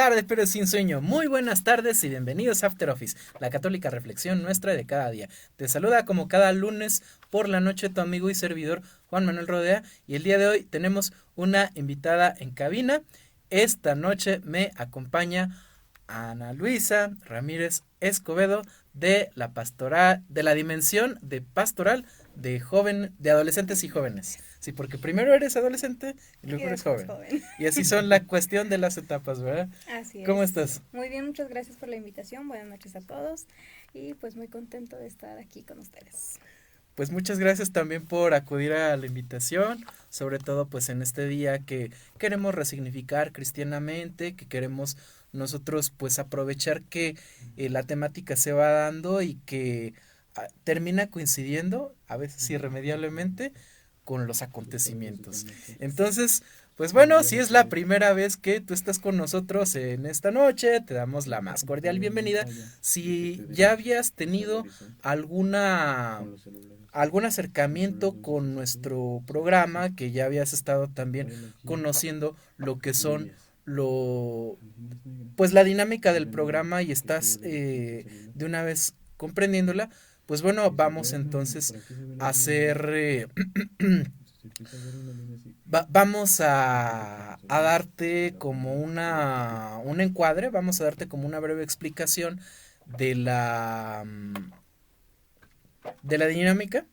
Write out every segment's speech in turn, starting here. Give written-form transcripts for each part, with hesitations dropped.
tarde, pero sin sueño. Muy buenas tardes y bienvenidos a After Office, la católica reflexión nuestra de cada día. Te saluda como cada lunes por la noche tu amigo y servidor Juan Manuel Rodea, y el día de hoy tenemos una invitada en cabina. Esta noche me acompaña Ana Luisa Ramírez Escobedo de la pastoral, de la dimensión de pastoral de adolescentes y jóvenes. Sí, porque primero eres adolescente y luego eres joven. Y así son la cuestión de las etapas, ¿verdad? Así es. ¿Cómo estás? Muy bien, muchas gracias por la invitación. Buenas noches a todos y pues muy contento de estar aquí con ustedes. Pues muchas gracias también por acudir a la invitación, sobre todo pues en este día que queremos resignificar cristianamente, que queremos nosotros pues aprovechar que la temática se va dando y que termina coincidiendo, a veces irremediablemente, con los acontecimientos. Entonces, pues bueno, si es la primera vez que tú estás con nosotros en esta noche, te damos la más cordial bienvenida. Si ya habías tenido alguna algún acercamiento con nuestro programa, que ya habías estado también conociendo lo que son pues la dinámica del programa y estás de una vez comprendiéndola, pues bueno, vamos entonces a hacer vamos a darte como un encuadre, vamos a darte como una breve explicación de de la dinámica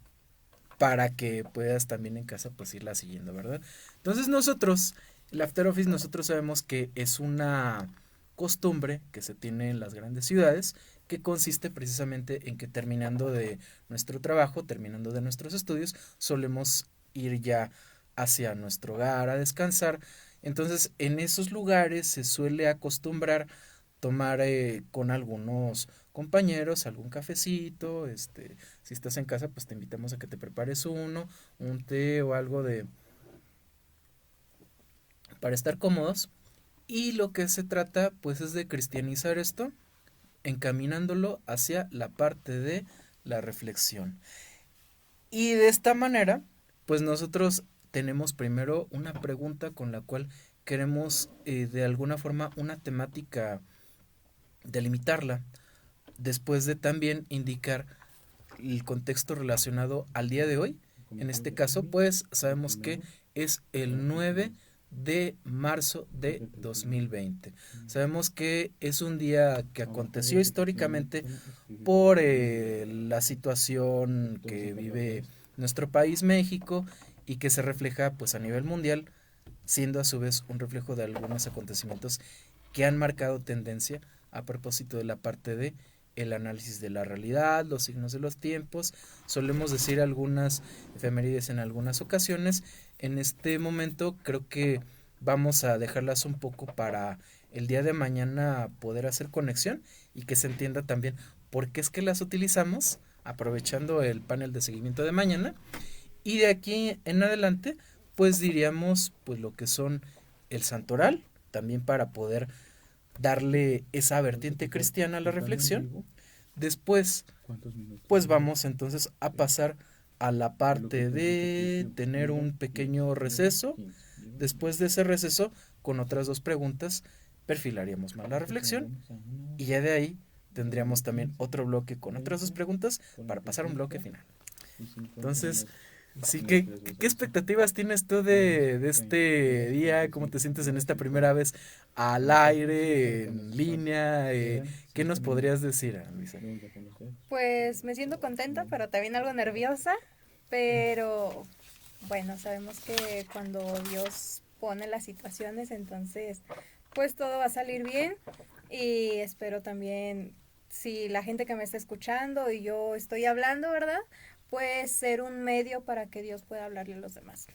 para que puedas también en casa pues irla siguiendo, ¿verdad? Entonces nosotros, el After Office, nosotros sabemos que es una costumbre que se tiene en las grandes ciudades, que consiste precisamente en que terminando de nuestro trabajo, terminando de nuestros estudios, solemos ir ya hacia nuestro hogar a descansar. Entonces en esos lugares se suele acostumbrar tomar con algunos compañeros algún cafecito, si estás en casa pues te invitamos a que te prepares un té o algo de para estar cómodos, y lo que se trata pues es de cristianizar esto, encaminándolo hacia la parte de la reflexión. Y de esta manera pues nosotros tenemos primero una pregunta con la cual queremos de alguna forma una temática delimitarla, después de también indicar el contexto relacionado al día de hoy. En este caso, pues sabemos que es el 9 de marzo de 2020. Sabemos que es un día que aconteció históricamente por la situación que vive nuestro país, México, y que se refleja pues a nivel mundial, siendo a su vez un reflejo de algunos acontecimientos que han marcado tendencia a propósito de la parte de el análisis de la realidad, los signos de los tiempos. Solemos decir algunas efemérides en algunas ocasiones. En este momento creo que vamos a dejarlas un poco para el día de mañana poder hacer conexión y que se entienda también por qué es que las utilizamos, aprovechando el panel de seguimiento de mañana. Y de aquí en adelante pues diríamos pues lo que son el santoral, también para poder darle esa vertiente cristiana a la reflexión. Después, pues vamos entonces a pasar a la parte de tener un pequeño receso. Después de ese receso, con otras dos preguntas, perfilaríamos más la reflexión y ya de ahí tendríamos también otro bloque con otras dos preguntas para pasar a un bloque final. Entonces, sí, ¿qué expectativas tienes tú de este día? ¿Cómo te sientes en esta primera vez al aire, en línea? ¿Qué nos podrías decir, Luisa? Pues me siento contenta, pero también algo nerviosa, pero bueno, sabemos que cuando Dios pone las situaciones, entonces pues todo va a salir bien y espero también si la gente que me está escuchando y yo estoy hablando, ¿verdad? Pues ser un medio para que Dios pueda hablarle a los demás.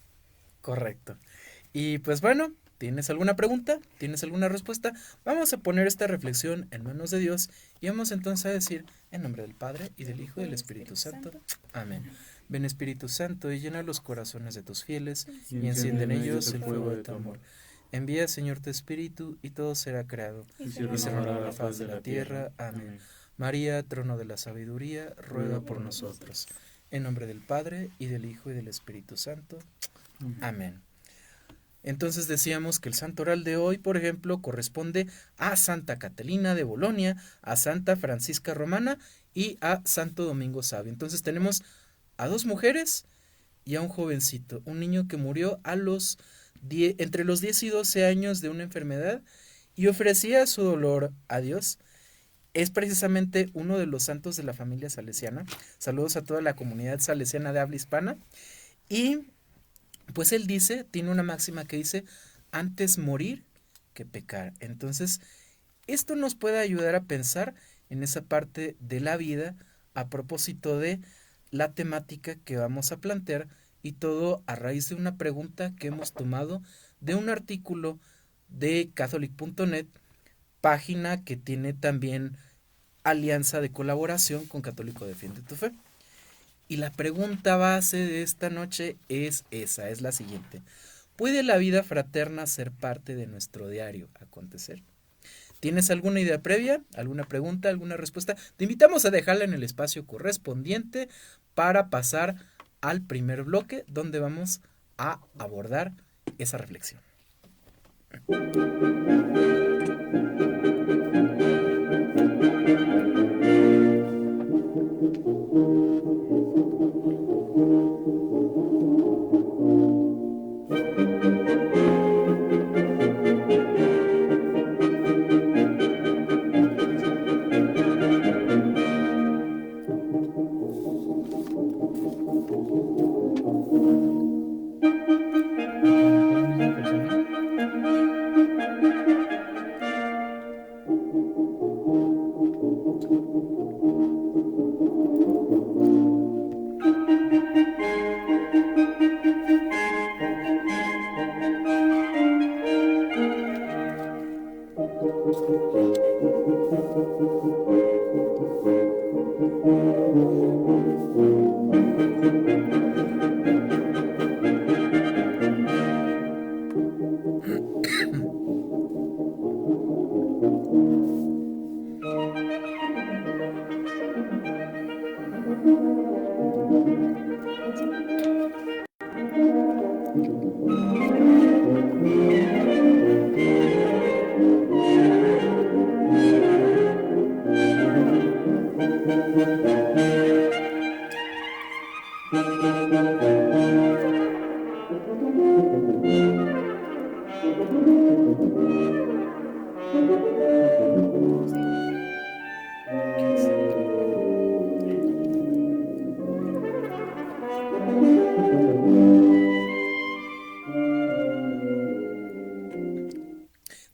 Correcto. Y pues bueno, ¿tienes alguna pregunta? ¿Tienes alguna respuesta? Vamos a poner esta reflexión en manos de Dios y vamos entonces a decir, en nombre del Padre y del Hijo y del Espíritu Santo. Amén. Ven Espíritu Santo y llena los corazones de tus fieles y enciende en ellos el fuego de tu amor. Envía, Señor, tu Espíritu y todo será creado y se renovará la faz de la tierra. Amén. María, trono de la sabiduría, ruega por nosotros. En nombre del Padre y del Hijo y del Espíritu Santo. Amén. Entonces decíamos que el santoral de hoy, por ejemplo, corresponde a Santa Catalina de Bolonia, a Santa Francisca Romana y a Santo Domingo Sabio. Entonces tenemos a dos mujeres y a un jovencito, un niño que murió a los entre los 10 y 12 años de una enfermedad y ofrecía su dolor a Dios. Es precisamente uno de los santos de la familia salesiana. Saludos a toda la comunidad salesiana de habla hispana. Y pues él dice, tiene una máxima que dice, antes morir que pecar. Entonces, esto nos puede ayudar a pensar en esa parte de la vida a propósito de la temática que vamos a plantear, y todo a raíz de una pregunta que hemos tomado de un artículo de catholic.net, página que tiene también alianza de colaboración con Católico Defiende tu Fe. Y la pregunta base de esta noche es esa, es la siguiente: ¿puede la vida fraterna ser parte de nuestro diario acontecer? ¿Tienes alguna idea previa, alguna pregunta, alguna respuesta? Te invitamos a dejarla en el espacio correspondiente para pasar al primer bloque, donde vamos a abordar esa reflexión.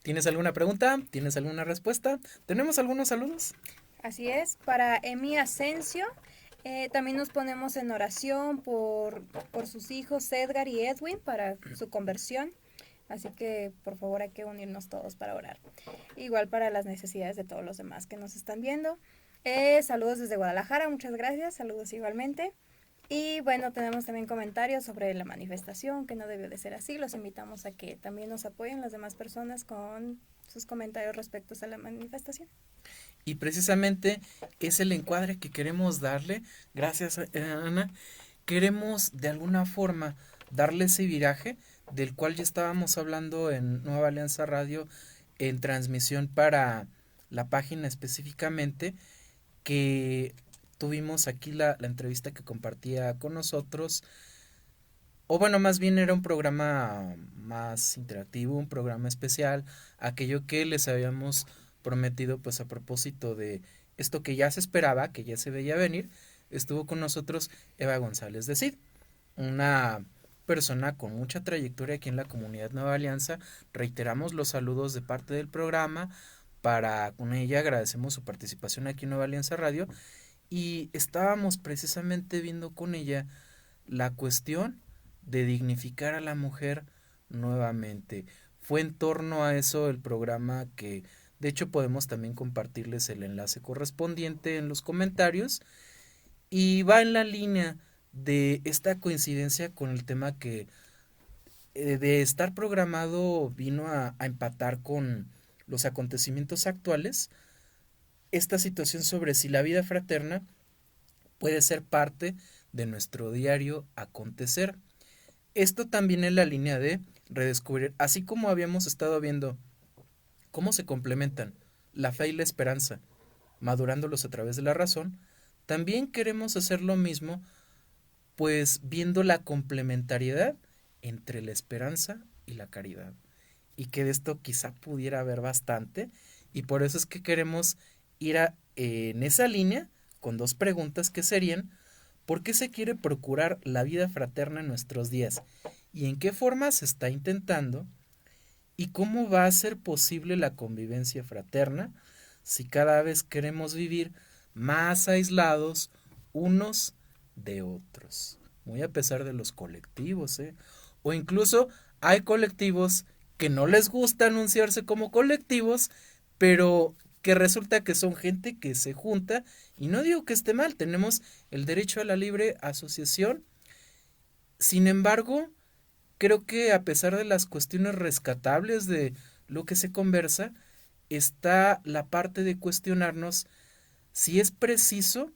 ¿Tienes alguna pregunta? ¿Tienes alguna respuesta? ¿Tenemos algunos saludos? Así es, para Emi Asensio, también nos ponemos en oración por sus hijos Edgar y Edwin para su conversión. Así que por favor hay que unirnos todos para orar. Igual para las necesidades de todos los demás que nos están viendo. Saludos desde Guadalajara, muchas gracias, saludos igualmente. Y bueno, tenemos también comentarios sobre la manifestación, que no debió de ser así. Los invitamos a que también nos apoyen las demás personas con sus comentarios respecto a la manifestación. Y precisamente es el encuadre que queremos darle. Gracias, Ana. Queremos de alguna forma darle ese viraje del cual ya estábamos hablando en Nueva Alianza Radio, en transmisión para la página específicamente, que tuvimos aquí la entrevista que compartía con nosotros, o bueno, más bien era un programa más interactivo, un programa especial, aquello que les habíamos prometido, pues a propósito de esto que ya se esperaba, que ya se veía venir. Estuvo con nosotros Eva González de Cid, una persona con mucha trayectoria aquí en la comunidad Nueva Alianza. Reiteramos los saludos de parte del programa. Para con ella agradecemos su participación aquí en Nueva Alianza Radio, y estábamos precisamente viendo con ella la cuestión de dignificar a la mujer nuevamente. Fue en torno a eso el programa, que de hecho podemos también compartirles el enlace correspondiente en los comentarios, y va en la línea de esta coincidencia con el tema que de estar programado vino a empatar con los acontecimientos actuales, esta situación sobre si la vida fraterna puede ser parte de nuestro diario acontecer. Esto también en la línea de redescubrir, así como habíamos estado viendo cómo se complementan la fe y la esperanza, madurándolos a través de la razón, también queremos hacer lo mismo, pues viendo la complementariedad entre la esperanza y la caridad. Y que de esto quizá pudiera haber bastante, y por eso es que queremos ir en esa línea con dos preguntas que serían: ¿por qué se quiere procurar la vida fraterna en nuestros días? ¿Y en qué forma se está intentando? ¿Y cómo va a ser posible la convivencia fraterna si cada vez queremos vivir más aislados unos de otros? Muy a pesar de los colectivos, ¿eh? O incluso hay colectivos que no les gusta anunciarse como colectivos, pero que resulta que son gente que se junta, y no digo que esté mal, tenemos el derecho a la libre asociación. Sin embargo, creo que a pesar de las cuestiones rescatables de lo que se conversa, está la parte de cuestionarnos si es preciso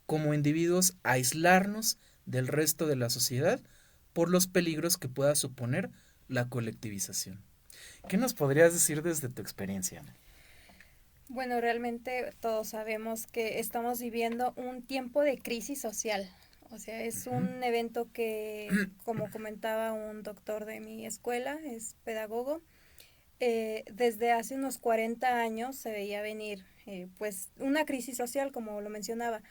como individuos aislarnos del resto de la sociedad por los peligros que pueda suponer la colectivización. ¿Qué nos podrías decir desde tu experiencia? Bueno, realmente todos sabemos que estamos viviendo un tiempo de crisis social. O sea, es Ujú. un evento que, como comentaba un doctor de mi escuela, es pedagogo, desde hace unos 40 años se veía venir pues una crisis social, como lo mencionaba,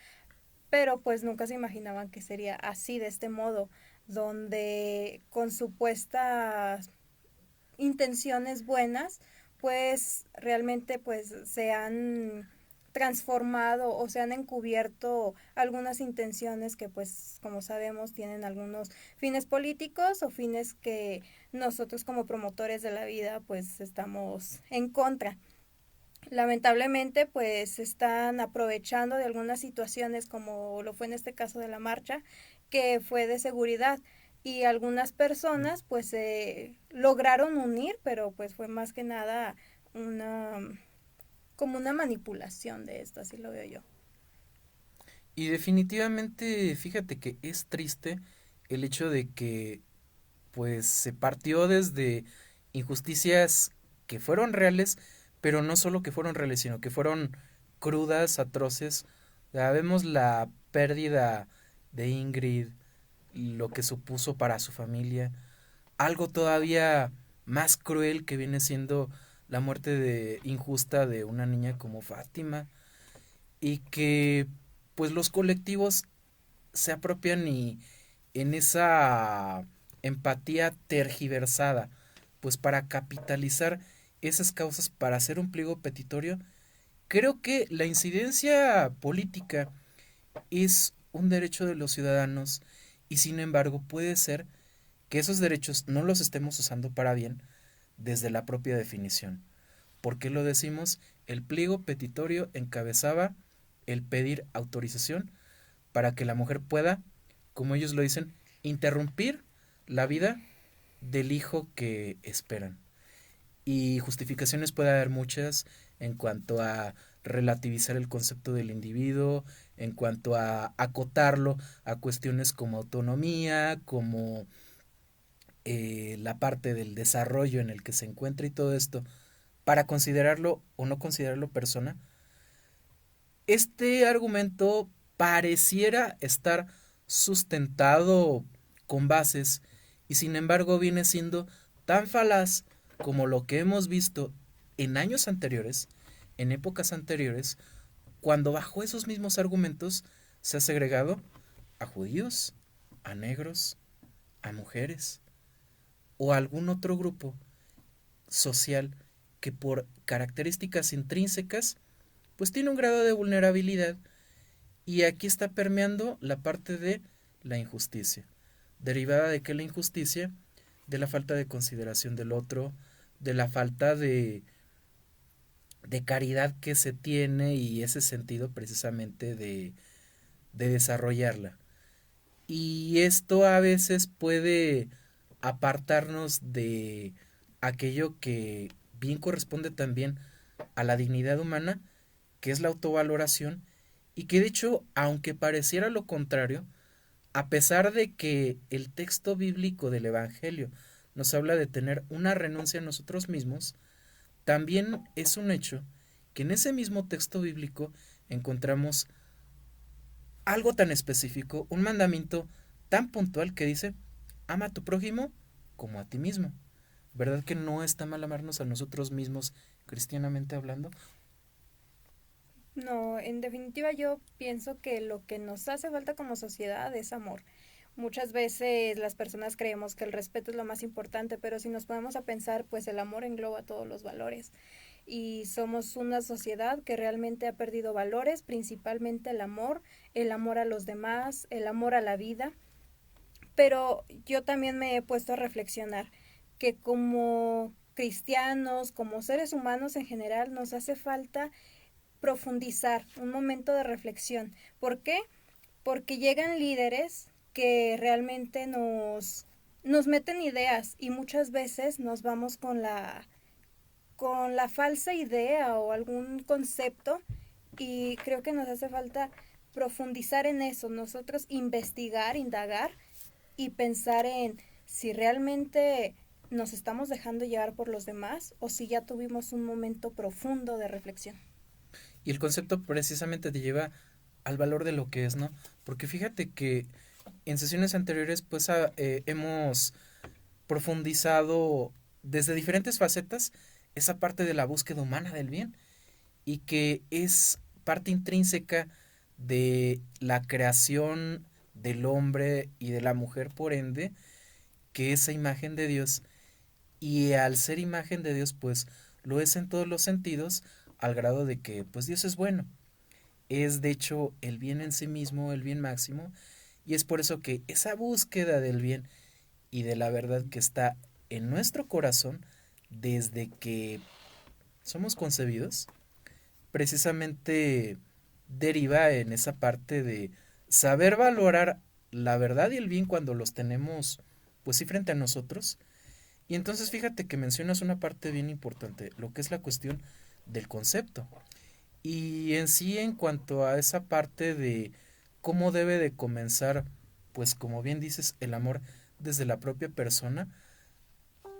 pero pues nunca se imaginaban que sería así, de este modo, donde con supuestas intenciones buenas, pues realmente pues se han transformado o se han encubierto algunas intenciones que pues como sabemos tienen algunos fines políticos o fines que nosotros como promotores de la vida pues estamos en contra. Lamentablemente pues se están aprovechando de algunas situaciones como lo fue en este caso de la marcha, que fue de seguridad, y algunas personas pues se lograron unir, pero pues fue más que nada una como una manipulación de esto, así lo veo yo. Y definitivamente, fíjate que es triste el hecho de que pues se partió desde injusticias que fueron reales, pero no solo que fueron reales, sino que fueron crudas, atroces. Ya vemos la pérdida de Ingrid, lo que supuso para su familia, algo todavía más cruel que viene siendo la muerte de injusta de una niña como Fátima, y que pues los colectivos se apropian y en esa empatía tergiversada, pues para capitalizar esas causas para hacer un pliego petitorio. Creo que la incidencia política es un derecho de los ciudadanos, y sin embargo puede ser que esos derechos no los estemos usando para bien desde la propia definición. ¿Por qué lo decimos? El pliego petitorio encabezaba el pedir autorización para que la mujer pueda, como ellos lo dicen, interrumpir la vida del hijo que esperan. Y justificaciones puede haber muchas en cuanto a relativizar el concepto del individuo, en cuanto a acotarlo a cuestiones como autonomía, como la parte del desarrollo en el que se encuentra y todo esto, para considerarlo o no considerarlo persona. Este argumento pareciera estar sustentado con bases, y sin embargo viene siendo tan falaz como lo que hemos visto en años anteriores, en épocas anteriores, cuando bajo esos mismos argumentos se ha segregado a judíos, a negros, a mujeres o a algún otro grupo social que por características intrínsecas pues tiene un grado de vulnerabilidad. Y aquí está permeando la parte de la injusticia. ¿Derivada de qué la injusticia? De la falta de consideración del otro, de la falta de caridad que se tiene, y ese sentido precisamente de desarrollarla. Y esto a veces puede apartarnos de aquello que bien corresponde también a la dignidad humana, que es la autovaloración, y que de hecho, aunque pareciera lo contrario, a pesar de que el texto bíblico del Evangelio nos habla de tener una renuncia a nosotros mismos, también es un hecho que en ese mismo texto bíblico encontramos algo tan específico, un mandamiento tan puntual que dice, ama a tu prójimo como a ti mismo. ¿Verdad que no está mal amarnos a nosotros mismos, cristianamente hablando? No, en definitiva yo pienso que lo que nos hace falta como sociedad es amor. Muchas veces las personas creemos que el respeto es lo más importante, pero si nos ponemos a pensar, pues el amor engloba todos los valores. Y somos una sociedad que realmente ha perdido valores, principalmente el amor a los demás, el amor a la vida. Pero yo también me he puesto a reflexionar que como cristianos, como seres humanos en general, nos hace falta profundizar, un momento de reflexión. ¿Por qué? Porque llegan líderes que realmente nos meten ideas y muchas veces nos vamos con la falsa idea o algún concepto y creo que nos hace falta profundizar en eso, nosotros investigar, indagar y pensar en si realmente nos estamos dejando llevar por los demás o si ya tuvimos un momento profundo de reflexión. Y el concepto precisamente te lleva al valor de lo que es, ¿no? Porque fíjate que en sesiones anteriores pues hemos profundizado desde diferentes facetas esa parte de la búsqueda humana del bien y que es parte intrínseca de la creación del hombre y de la mujer, por ende, que esa imagen de Dios, y al ser imagen de Dios pues lo es en todos los sentidos, al grado de que pues Dios es bueno, es de hecho el bien en sí mismo, el bien máximo, y es por eso que esa búsqueda del bien y de la verdad que está en nuestro corazón desde que somos concebidos, precisamente deriva en esa parte de saber valorar la verdad y el bien cuando los tenemos pues sí frente a nosotros. Y entonces fíjate que mencionas una parte bien importante, lo que es la cuestión del concepto. Y en sí, en cuanto a esa parte de cómo debe de comenzar, pues como bien dices, el amor desde la propia persona,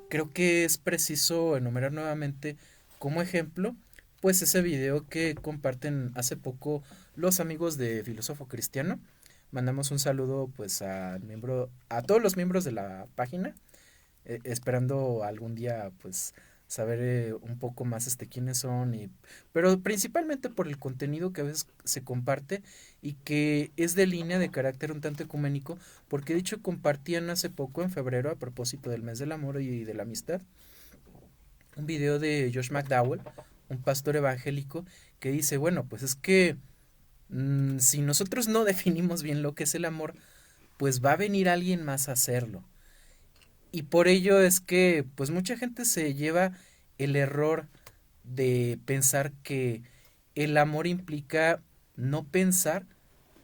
creo que es preciso enumerar nuevamente como ejemplo, pues ese video que comparten hace poco los amigos de Filósofo Cristiano. Mandamos un saludo pues a todos los miembros de la página, esperando algún día pues saber un poco más quiénes son pero principalmente por el contenido que a veces se comparte y que es de línea de carácter un tanto ecuménico, porque de hecho compartían hace poco en febrero a propósito del mes del amor y de la amistad un video de Josh McDowell, un pastor evangélico, que dice, bueno, pues es que si nosotros no definimos bien lo que es el amor, pues va a venir alguien más a hacerlo. Y por ello es que pues mucha gente se lleva el error de pensar que el amor implica no pensar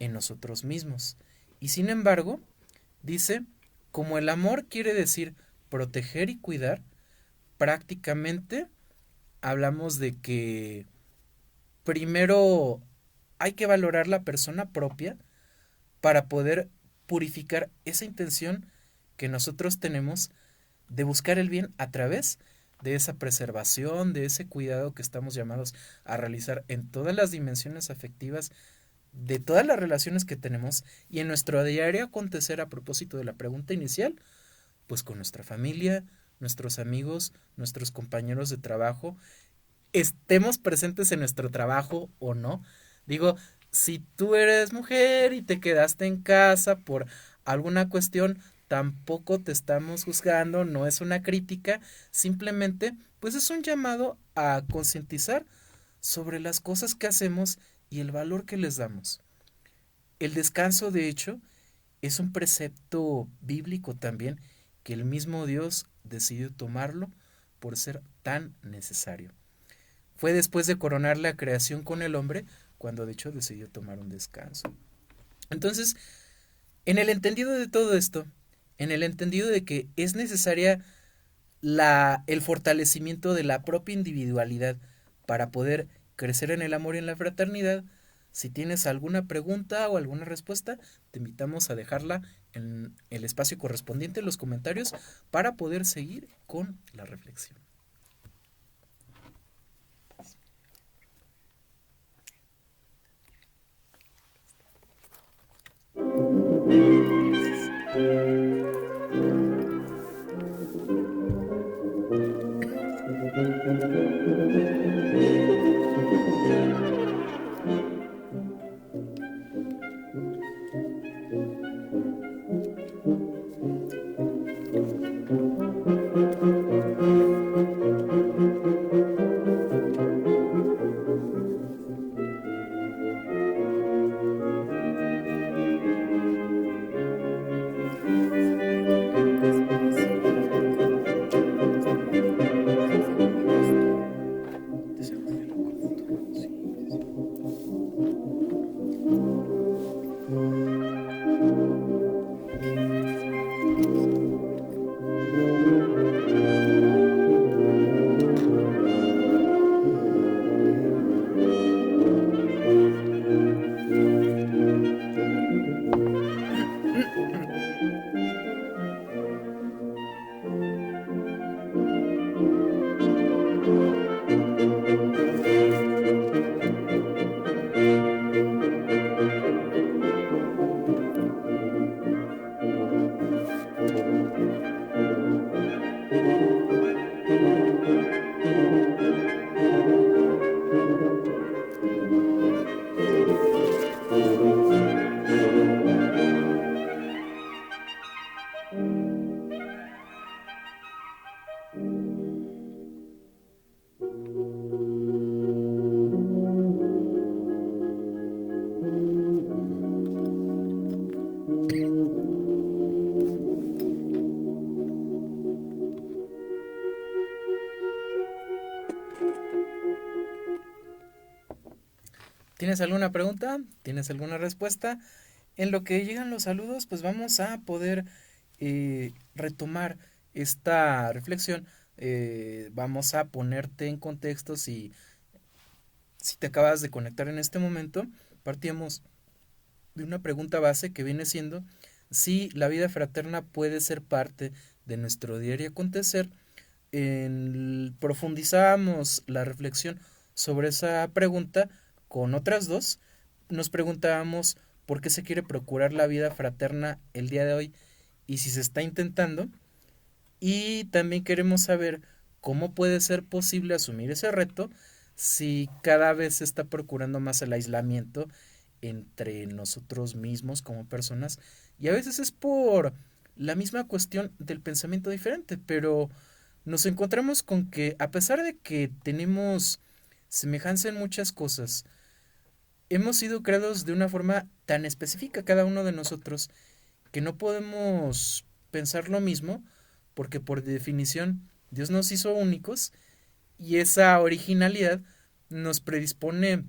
en nosotros mismos. Y sin embargo, dice, como el amor quiere decir proteger y cuidar, prácticamente hablamos de que primero hay que valorar la persona propia para poder purificar esa intención que nosotros tenemos de buscar el bien a través de esa preservación, de ese cuidado que estamos llamados a realizar en todas las dimensiones afectivas de todas las relaciones que tenemos y en nuestro diario acontecer a propósito de la pregunta inicial, pues con nuestra familia, nuestros amigos, nuestros compañeros de trabajo, estemos presentes en nuestro trabajo o no. Digo, si tú eres mujer y te quedaste en casa por alguna cuestión, tampoco te estamos juzgando, no es una crítica, simplemente pues es un llamado a concientizar sobre las cosas que hacemos y el valor que les damos. El descanso, de hecho, es un precepto bíblico también que el mismo Dios decidió tomarlo por ser tan necesario. Fue después de coronar la creación con el hombre cuando de hecho decidió tomar un descanso. Entonces, en el entendido de todo esto, en el entendido de que es necesaria el fortalecimiento de la propia individualidad para poder crecer en el amor y en la fraternidad, Si tienes alguna pregunta o alguna respuesta, te invitamos a dejarla en el espacio correspondiente en los comentarios para poder seguir con la reflexión. ¿Tienes alguna pregunta? ¿Tienes alguna respuesta? En lo que llegan los saludos, pues vamos a poder retomar esta reflexión. Vamos a ponerte en contexto si te acabas de conectar en este momento. Partimos de una pregunta base que viene siendo si la vida fraterna puede ser parte de nuestro diario acontecer. Profundizamos la reflexión sobre esa pregunta con otras dos. Nos preguntábamos por qué se quiere procurar la vida fraterna el día de hoy y si se está intentando. Y también queremos saber cómo puede ser posible asumir ese reto si cada vez se está procurando más el aislamiento entre nosotros mismos como personas. Y a veces es por la misma cuestión del pensamiento diferente, pero nos encontramos con que a pesar de que tenemos semejanza en muchas cosas, hemos sido creados de una forma tan específica cada uno de nosotros que no podemos pensar lo mismo porque por definición Dios nos hizo únicos y esa originalidad nos predispone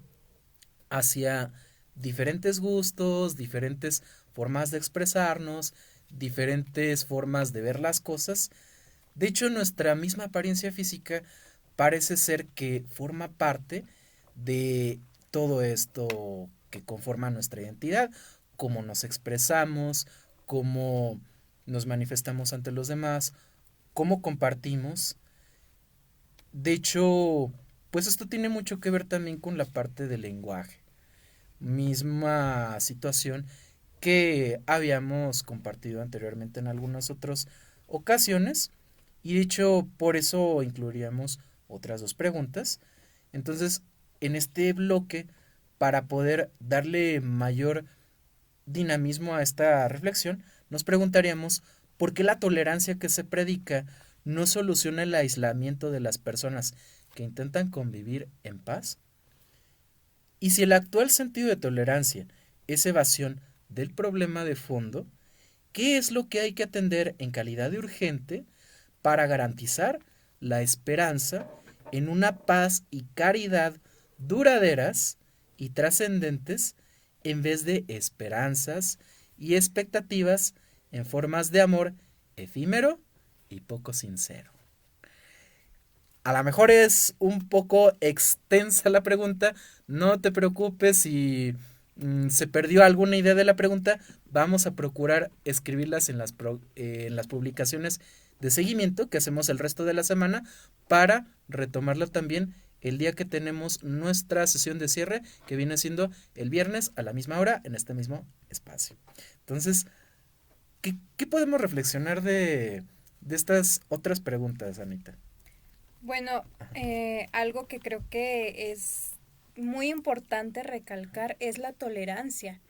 hacia diferentes gustos, diferentes formas de expresarnos, diferentes formas de ver las cosas. De hecho, nuestra misma apariencia física parece ser que forma parte de todo esto que conforma nuestra identidad, cómo nos expresamos, cómo nos manifestamos ante los demás, cómo compartimos. De hecho, pues esto tiene mucho que ver también con la parte del lenguaje. Misma situación que habíamos compartido anteriormente en algunas otras ocasiones. Y de hecho, por eso incluiríamos otras dos preguntas. Entonces, en este bloque, para poder darle mayor dinamismo a esta reflexión, nos preguntaríamos por qué la tolerancia que se predica no soluciona el aislamiento de las personas que intentan convivir en paz. Y si el actual sentido de tolerancia es evasión del problema de fondo, ¿qué es lo que hay que atender en calidad de urgente para garantizar la esperanza en una paz y caridad duraderas y trascendentes en vez de esperanzas y expectativas en formas de amor efímero y poco sincero? A lo mejor es un poco extensa la pregunta, no te preocupes si se perdió alguna idea de la pregunta, vamos a procurar escribirlas en las publicaciones de seguimiento que hacemos el resto de la semana para retomarlo también el día que tenemos nuestra sesión de cierre, que viene siendo el viernes a la misma hora en este mismo espacio. Entonces, ¿qué podemos reflexionar de estas otras preguntas, Anita? Bueno, algo que creo que es muy importante recalcar es la tolerancia,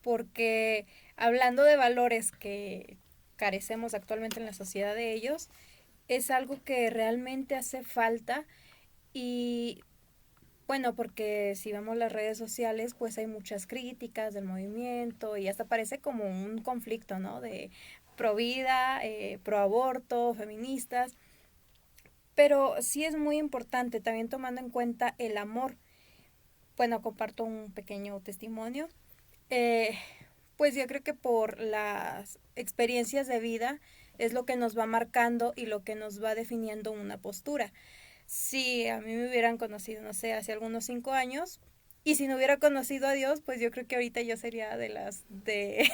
porque hablando de valores que carecemos actualmente en la sociedad de ellos, es algo que realmente hace falta y bueno, porque si vemos las redes sociales, pues hay muchas críticas del movimiento y hasta parece como un conflicto, ¿no? De pro vida, pro aborto, feministas, pero sí es muy importante también tomando en cuenta el amor. Bueno, comparto un pequeño testimonio. Eh, pues yo creo que por las experiencias de vida es lo que nos va marcando y lo que nos va definiendo una postura. Si a mí me hubieran conocido, no sé, hace algunos 5 años, y si no hubiera conocido a Dios, pues yo creo que ahorita yo sería de las de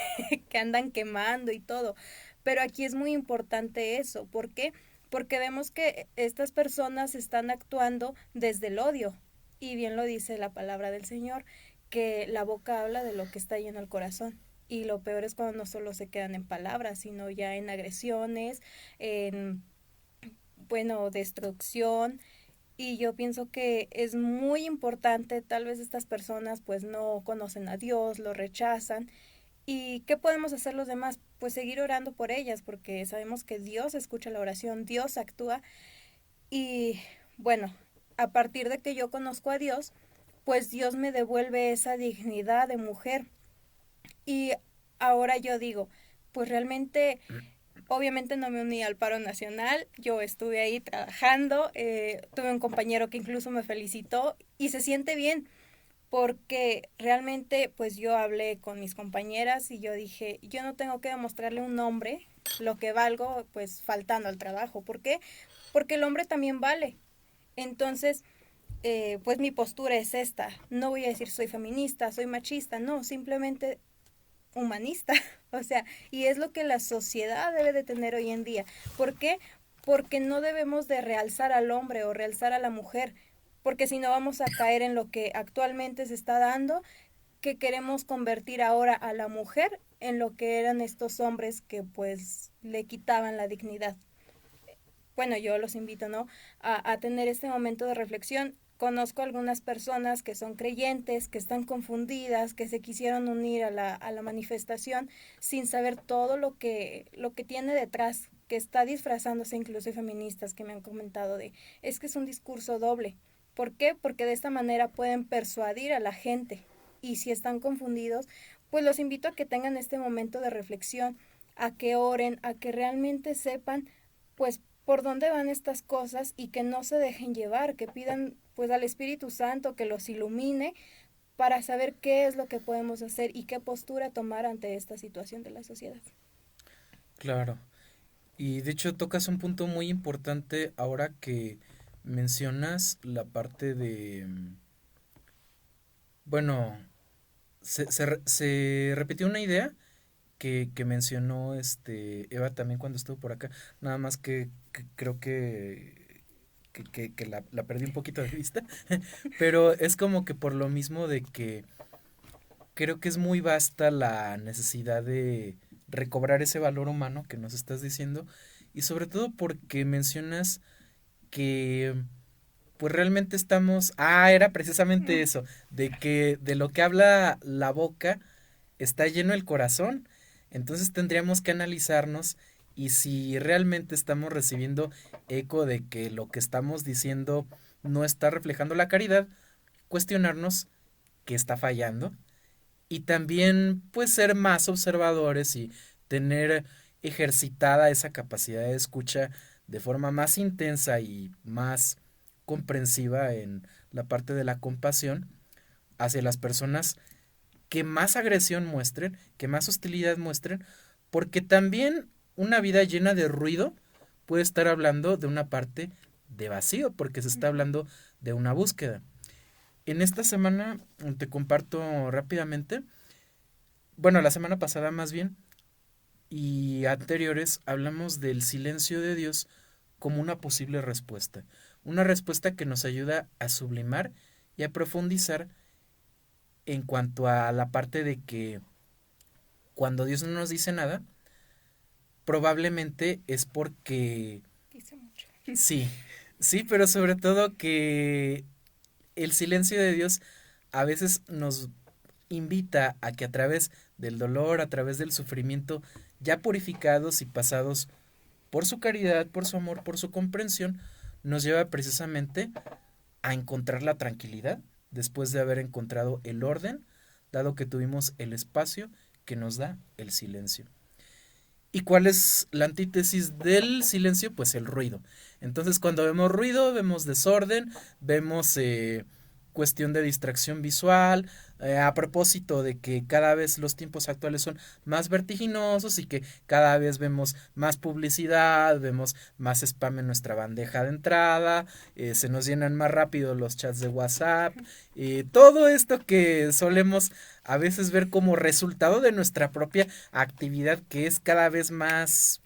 que andan quemando y todo. Pero aquí es muy importante eso. ¿Por qué? Porque vemos que estas personas están actuando desde el odio. Y bien lo dice la palabra del Señor, que la boca habla de lo que está lleno el corazón. Y lo peor es cuando no solo se quedan en palabras, sino ya en agresiones, en, bueno, destrucción. Y yo pienso que es muy importante, tal vez estas personas pues no conocen a Dios, lo rechazan. ¿Y qué podemos hacer los demás? Pues seguir orando por ellas, porque sabemos que Dios escucha la oración, Dios actúa. Y bueno, a partir de que yo conozco a Dios, pues Dios me devuelve esa dignidad de mujer. Y ahora yo digo, pues realmente, obviamente no me uní al paro nacional, yo estuve ahí trabajando, tuve un compañero que incluso me felicitó y se siente bien porque realmente pues yo hablé con mis compañeras y yo dije, yo no tengo que demostrarle a un hombre lo que valgo pues faltando al trabajo. ¿Por qué? Porque el hombre también vale. Entonces, pues mi postura es esta. No voy a decir soy feminista, soy machista, no, simplemente humanista. O sea, y es lo que la sociedad debe de tener hoy en día. ¿Por qué? Porque no debemos de realzar al hombre o realzar a la mujer, porque si no vamos a caer en lo que actualmente se está dando, que queremos convertir ahora a la mujer en lo que eran estos hombres que pues le quitaban la dignidad. Bueno, yo los invito, ¿no? A tener este momento de reflexión. Conozco algunas personas que son creyentes, que están confundidas, que se quisieron unir a la manifestación sin saber todo lo que tiene detrás, que está disfrazándose, incluso feministas que me han comentado es que es un discurso doble. ¿Por qué? Porque de esta manera pueden persuadir a la gente. Y si están confundidos, pues los invito a que tengan este momento de reflexión, a que oren, a que realmente sepan, pues, por dónde van estas cosas y que no se dejen llevar, que pidan pues al Espíritu Santo que los ilumine para saber qué es lo que podemos hacer y qué postura tomar ante esta situación de la sociedad. Claro. Y de hecho tocas un punto muy importante ahora que mencionas la parte de, bueno, se repitió una idea que mencionó Eva también cuando estuvo por acá, nada más que creo que la perdí un poquito de vista, pero es como que por lo mismo de que creo que es muy vasta la necesidad de recobrar ese valor humano que nos estás diciendo y sobre todo porque mencionas que pues realmente era precisamente eso, de que de lo que habla la boca está lleno el corazón, entonces tendríamos que analizarnos y si realmente estamos recibiendo eco de que lo que estamos diciendo no está reflejando la caridad, cuestionarnos qué está fallando y también pues ser más observadores y tener ejercitada esa capacidad de escucha de forma más intensa y más comprensiva en la parte de la compasión hacia las personas que más agresión muestren, que más hostilidad muestren, porque también una vida llena de ruido puede estar hablando de una parte de vacío, porque se está hablando de una búsqueda. En esta semana te comparto rápidamente, bueno, la semana pasada más bien, y anteriores hablamos del silencio de Dios como una posible respuesta. Una respuesta que nos ayuda a sublimar y a profundizar en cuanto a la parte de que cuando Dios no nos dice nada, probablemente es porque Dice mucho. sí, sí, pero sobre todo que el silencio de Dios a veces nos invita a que a través del dolor, a través del sufrimiento, ya purificados y pasados por su caridad, por su amor, por su comprensión, nos lleva precisamente a encontrar la tranquilidad después de haber encontrado el orden, dado que tuvimos el espacio que nos da el silencio. ¿Y cuál es la antítesis del silencio? Pues el ruido. Entonces cuando vemos ruido, vemos desorden, vemos cuestión de distracción visual, a propósito de que cada vez los tiempos actuales son más vertiginosos y que cada vez vemos más publicidad, vemos más spam en nuestra bandeja de entrada, se nos llenan más rápido los chats de WhatsApp, todo esto que solemos a veces ver como resultado de nuestra propia actividad que es cada vez más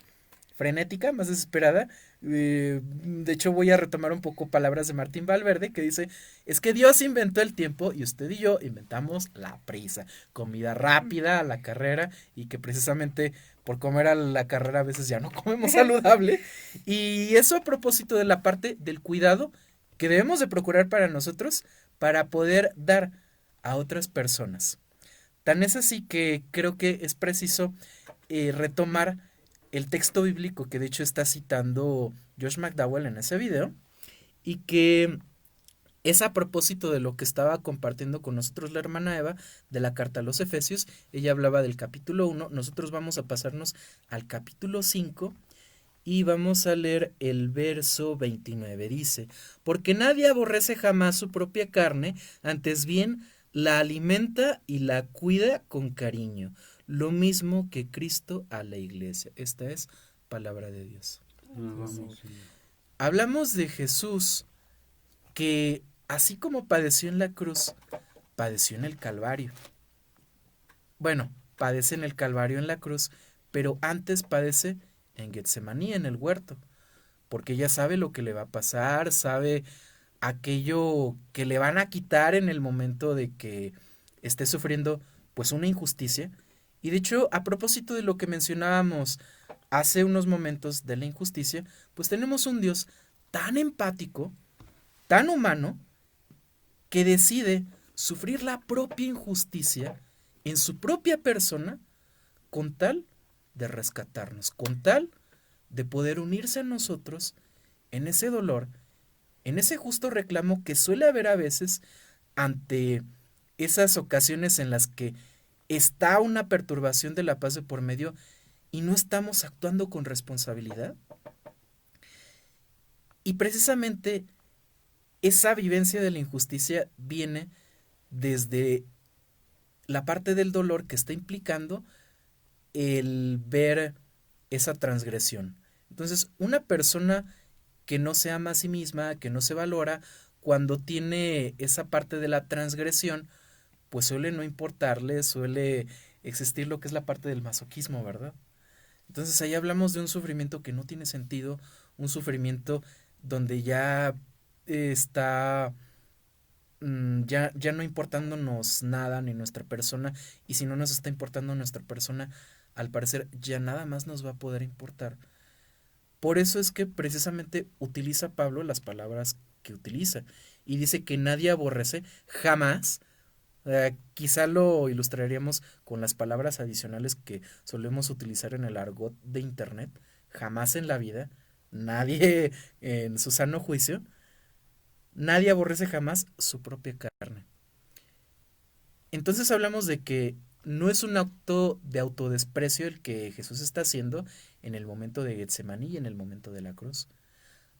frenética, más desesperada. De hecho voy a retomar un poco palabras de Martín Valverde que dice, es que Dios inventó el tiempo y usted y yo inventamos la prisa, comida rápida a la carrera y que precisamente por comer a la carrera a veces ya no comemos saludable y eso a propósito de la parte del cuidado que debemos de procurar para nosotros para poder dar a otras personas. Tan es así que creo que es preciso retomar el texto bíblico que de hecho está citando Josh McDowell en ese video y que es a propósito de lo que estaba compartiendo con nosotros la hermana Eva de la carta a los Efesios. Ella hablaba del capítulo 1, nosotros vamos a pasarnos al capítulo 5 y vamos a leer el verso 29. Dice, porque nadie aborrece jamás su propia carne, antes bien la alimenta y la cuida con cariño, lo mismo que Cristo a la iglesia. Esta es palabra de Dios. Hablamos de Jesús que así como padeció en la cruz, padeció en el Calvario. Bueno, padece en el Calvario en la cruz, pero antes padece en Getsemaní, en el huerto, porque ella sabe lo que le va a pasar, sabe aquello que le van a quitar en el momento de que esté sufriendo pues una injusticia. Y de hecho, a propósito de lo que mencionábamos hace unos momentos de la injusticia, pues tenemos un Dios tan empático, tan humano, que decide sufrir la propia injusticia en su propia persona con tal de rescatarnos, con tal de poder unirse a nosotros en ese dolor, en ese justo reclamo que suele haber a veces ante esas ocasiones en las que está una perturbación de la paz de por medio y no estamos actuando con responsabilidad. Y precisamente esa vivencia de la injusticia viene desde la parte del dolor que está implicando el ver esa transgresión. Entonces, una persona que no se ama a sí misma, que no se valora, cuando tiene esa parte de la transgresión, pues suele no importarle, suele existir lo que es la parte del masoquismo, ¿verdad? Entonces ahí hablamos de un sufrimiento que no tiene sentido, un sufrimiento donde ya está ya no importándonos nada ni nuestra persona, y si no nos está importando nuestra persona, al parecer ya nada más nos va a poder importar. Por eso es que precisamente utiliza Pablo las palabras que utiliza y dice que nadie aborrece jamás. Quizá lo ilustraríamos con las palabras adicionales que solemos utilizar en el argot de internet. Jamás en la vida, nadie en su sano juicio, nadie aborrece jamás su propia carne. Entonces hablamos de que no es un acto de autodesprecio el que Jesús está haciendo en el momento de Getsemaní y en el momento de la cruz.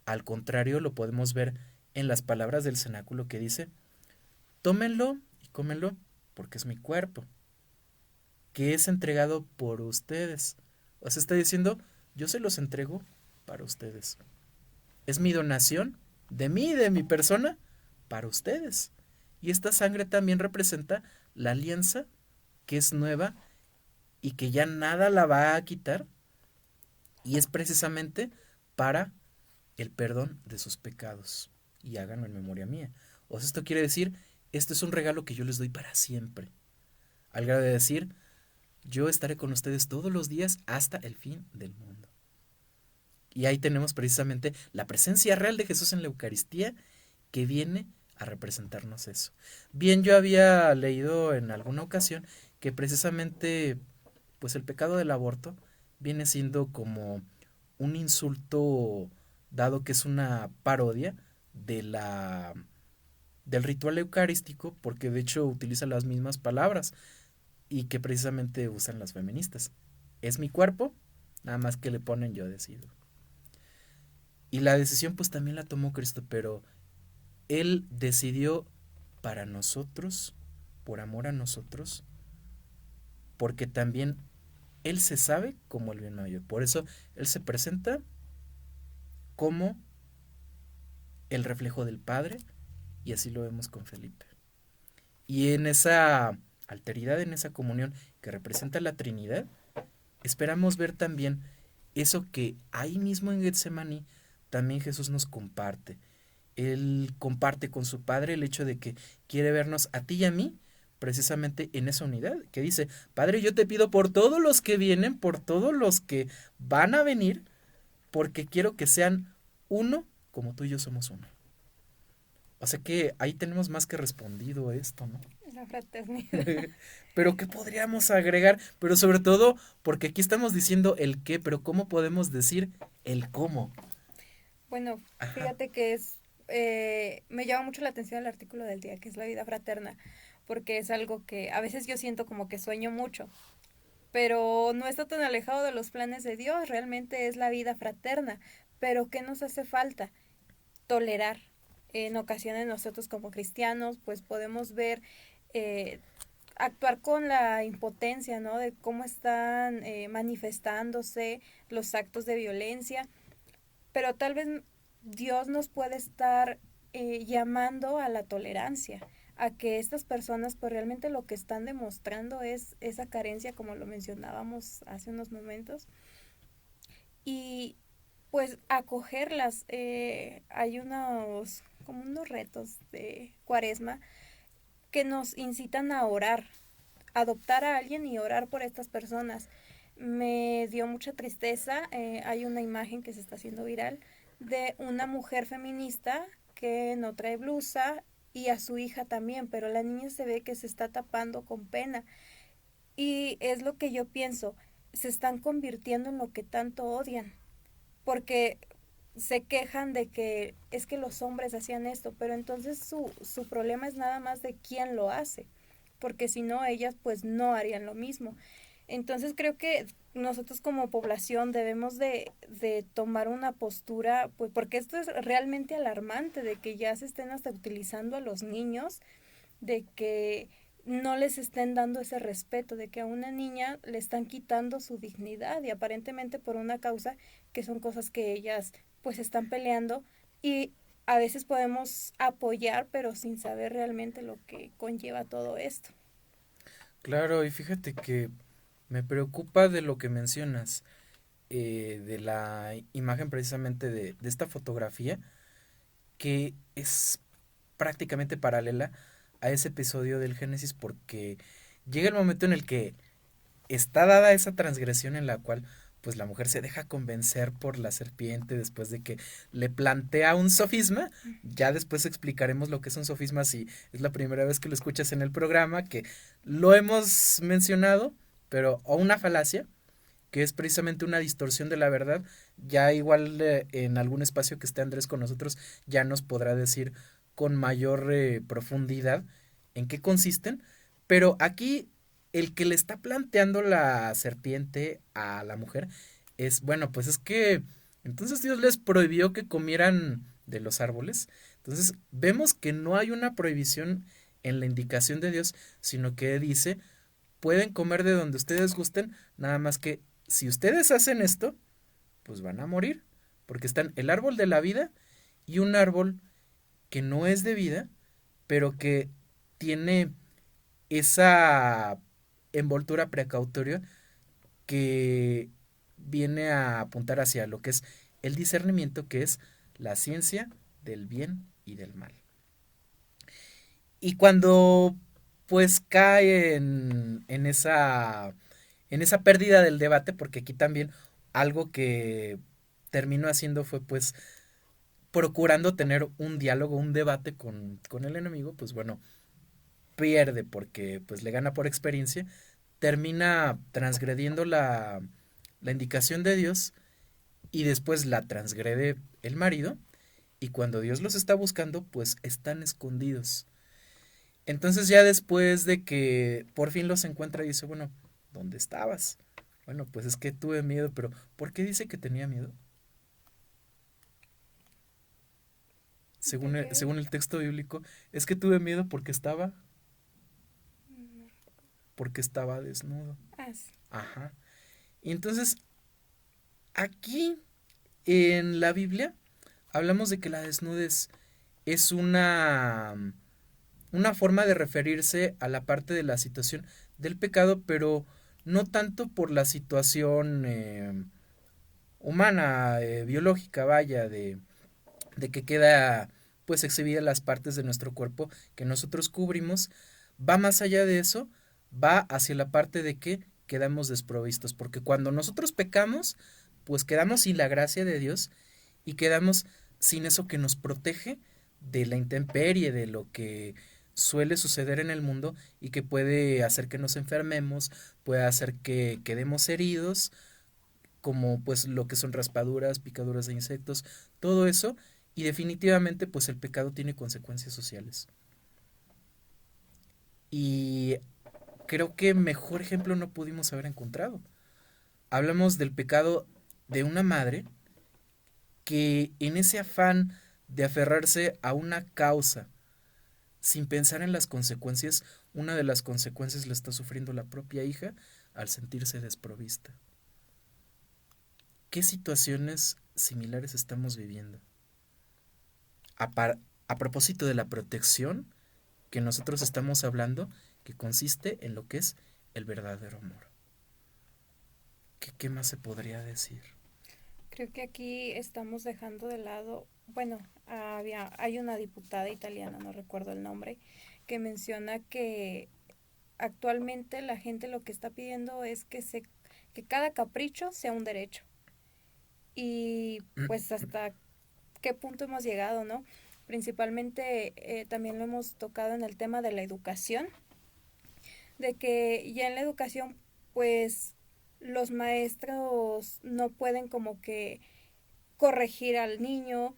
Al contrario, lo podemos ver en las palabras del cenáculo que dice, tómenlo y cómenlo porque es mi cuerpo, que es entregado por ustedes. O sea, está diciendo, yo se los entrego para ustedes. es mi donación de mí y de mi persona para ustedes. Y esta sangre también representa la alianza que es nueva y que ya nada la va a quitar. Y es precisamente para el perdón de sus pecados. Y háganlo en memoria mía. O sea, esto quiere decir, este es un regalo que yo les doy para siempre. Al grado de decir, yo estaré con ustedes todos los días hasta el fin del mundo. Y ahí tenemos precisamente la presencia real de Jesús en la Eucaristía que viene a representarnos eso. Bien, yo había leído en alguna ocasión que precisamente pues el pecado del aborto viene siendo como un insulto dado que es una parodia de la del ritual eucarístico porque de hecho utiliza las mismas palabras y que precisamente usan las feministas. Es mi cuerpo, nada más que le ponen yo decido. Y la decisión pues también la tomó Cristo, pero Él decidió para nosotros, por amor a nosotros, porque también Él se sabe como el bien mayor. Por eso Él se presenta como el reflejo del Padre y así lo vemos con Felipe. Y en esa alteridad, en esa comunión que representa la Trinidad, esperamos ver también eso que ahí mismo en Getsemaní también Jesús nos comparte. Él comparte con su Padre el hecho de que quiere vernos a ti y a mí precisamente en esa unidad, que dice, Padre, yo te pido por todos los que vienen, por todos los que van a venir, porque quiero que sean uno como tú y yo somos uno. O sea que ahí tenemos más que respondido esto, ¿no? La fraternidad. Pero ¿qué podríamos agregar? Pero sobre todo, porque aquí estamos diciendo el qué, pero ¿cómo podemos decir el cómo? Bueno, Ajá. fíjate que me llama mucho la atención el artículo del día, que es la vida fraterna, porque es algo que a veces yo siento como que sueño mucho, pero no está tan alejado de los planes de Dios, realmente es la vida fraterna. Pero ¿qué nos hace falta? Tolerar. En ocasiones nosotros como cristianos pues podemos ver, eh, actuar con la impotencia, ¿no? De cómo están manifestándose los actos de violencia, pero tal vez Dios nos puede estar llamando a la tolerancia, a que estas personas pues realmente lo que están demostrando es esa carencia como lo mencionábamos hace unos momentos y pues acogerlas. Hay unos como unos retos de cuaresma que nos incitan a orar, adoptar a alguien y orar por estas personas. Me dio mucha tristeza, hay una imagen que se está haciendo viral de una mujer feminista que no trae blusa y a su hija también, pero la niña se ve que se está tapando con pena. Y es lo que yo pienso, se están convirtiendo en lo que tanto odian, porque se quejan de que es que los hombres hacían esto, pero entonces su problema es nada más de quién lo hace, porque si no, ellas pues no harían lo mismo. Entonces creo que nosotros como población debemos de tomar una postura, pues porque esto es realmente alarmante, de que ya se estén hasta utilizando a los niños, de que no les estén dando ese respeto, de que a una niña le están quitando su dignidad y aparentemente por una causa que son cosas que ellas pues están peleando y a veces podemos apoyar pero sin saber realmente lo que conlleva todo esto. Claro, y fíjate que me preocupa de lo que mencionas, de la imagen precisamente de esta fotografía, que es prácticamente paralela a ese episodio del Génesis porque llega el momento en el que está dada esa transgresión en la cual pues la mujer se deja convencer por la serpiente después de que le plantea un sofisma. Ya después explicaremos lo que es un sofisma si es la primera vez que lo escuchas en el programa, que lo hemos mencionado, pero o una falacia, que es precisamente una distorsión de la verdad. Ya igual en algún espacio que esté Andrés con nosotros ya nos podrá decir con mayor profundidad en qué consisten, pero aquí el que le está planteando la serpiente a la mujer es, bueno, pues es que entonces Dios les prohibió que comieran de los árboles. Entonces vemos que no hay una prohibición en la indicación de Dios, sino que dice, pueden comer de donde ustedes gusten, nada más que si ustedes hacen esto, pues van a morir. porque están el árbol de la vida y un árbol que no es de vida, pero que tiene esa envoltura precautoria que viene a apuntar hacia lo que es el discernimiento, que es la ciencia del bien y del mal. Y cuando pues cae en esa pérdida del debate, porque aquí también algo que terminó haciendo fue pues procurando tener un diálogo, un debate con el enemigo, pues bueno, pierde porque pues le gana por experiencia, termina transgrediendo la indicación de Dios y después la transgrede el marido y cuando Dios los está buscando pues están escondidos. Entonces ya después de que por fin los encuentra dice, bueno, ¿dónde estabas? Bueno, pues es que tuve miedo, pero ¿por qué dice que tenía miedo? ¿De qué? Según el texto bíblico, es que tuve miedo No. porque estaba desnudo. Ah, sí. Ajá. Y entonces, aquí en la Biblia hablamos de que la desnudez es una forma de referirse a la parte de la situación del pecado, pero no tanto por la situación humana, biológica, vaya, de que queda pues exhibida las partes de nuestro cuerpo que nosotros cubrimos, va más allá de eso, va hacia la parte de que quedamos desprovistos, porque cuando nosotros pecamos, pues quedamos sin la gracia de Dios y quedamos sin eso que nos protege de la intemperie, de lo que suele suceder en el mundo y que puede hacer que nos enfermemos, puede hacer que quedemos heridos, como pues lo que son raspaduras, picaduras de insectos, todo eso, y definitivamente pues el pecado tiene consecuencias sociales. Y creo que mejor ejemplo no pudimos haber encontrado. Hablamos del pecado de una madre que en ese afán de aferrarse a una causa sin pensar en las consecuencias, una de las consecuencias la está sufriendo la propia hija al sentirse desprovista. ¿Qué situaciones similares estamos viviendo? A, par- a propósito de la protección que nosotros estamos hablando, que consiste en lo que es el verdadero amor. ¿Qué más se podría decir? Creo que aquí estamos dejando de lado, bueno, hay una diputada italiana, no recuerdo el nombre, que menciona que actualmente la gente lo que está pidiendo es que cada capricho sea un derecho. Y pues hasta qué punto hemos llegado, ¿no? Principalmente también lo hemos tocado en el tema de la educación, de que ya en la educación pues los maestros no pueden como que corregir al niño,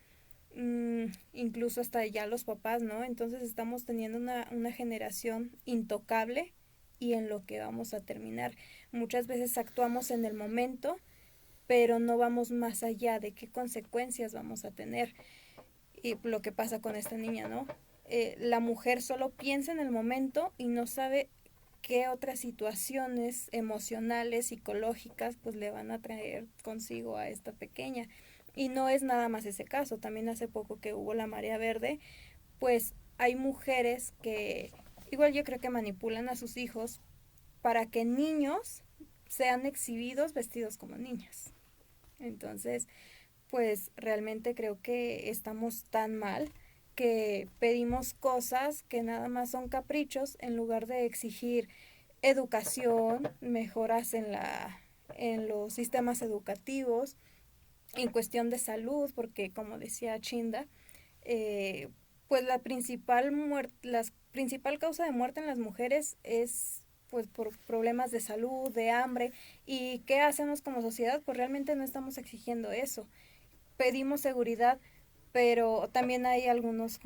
incluso hasta ya los papás, ¿no? Entonces estamos teniendo una generación intocable y en lo que vamos a terminar. Muchas veces actuamos en el momento, pero no vamos más allá de qué consecuencias vamos a tener. Y lo que pasa con esta niña, ¿no? La mujer solo piensa en el momento y no sabe qué otras situaciones emocionales, psicológicas, pues le van a traer consigo a esta pequeña. Y no es nada más ese caso, también hace poco que hubo la marea verde, pues hay mujeres que igual yo creo que manipulan a sus hijos para que niños sean exhibidos vestidos como niñas. Entonces, pues realmente creo que estamos tan mal que pedimos cosas que nada más son caprichos en lugar de exigir educación, mejoras en los sistemas educativos, en cuestión de salud, porque como decía Chinda, eh, pues la principal causa de muerte en las mujeres es pues por problemas de salud, de hambre. ¿Y qué hacemos como sociedad? Pues realmente no estamos exigiendo eso. Pedimos seguridad, pero también hay algunas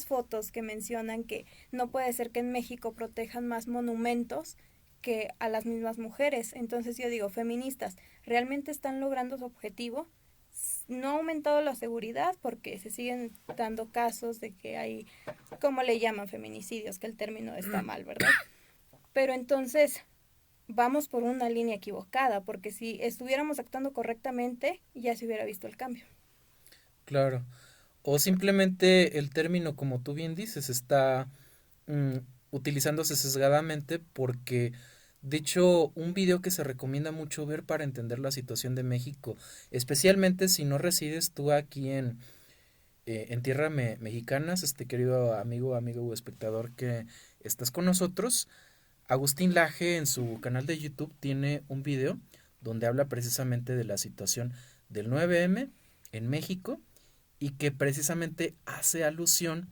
fotos que mencionan que no puede ser que en México protejan más monumentos que a las mismas mujeres. Entonces yo digo, feministas, ¿realmente están logrando su objetivo? No ha aumentado la seguridad porque se siguen dando casos de que hay, ¿cómo le llaman? Feminicidios, que el término está mal, ¿verdad? Pero entonces, vamos por una línea equivocada, porque si estuviéramos actuando correctamente, ya se hubiera visto el cambio. Claro. O simplemente el término, como tú bien dices, está mm, utilizándose sesgadamente porque, de hecho, un video que se recomienda mucho ver para entender la situación de México, especialmente si no resides tú aquí en tierra mexicanas, este querido amigo o espectador que estás con nosotros, Agustín Laje en su canal de YouTube tiene un video donde habla precisamente de la situación del 9M en México y que precisamente hace alusión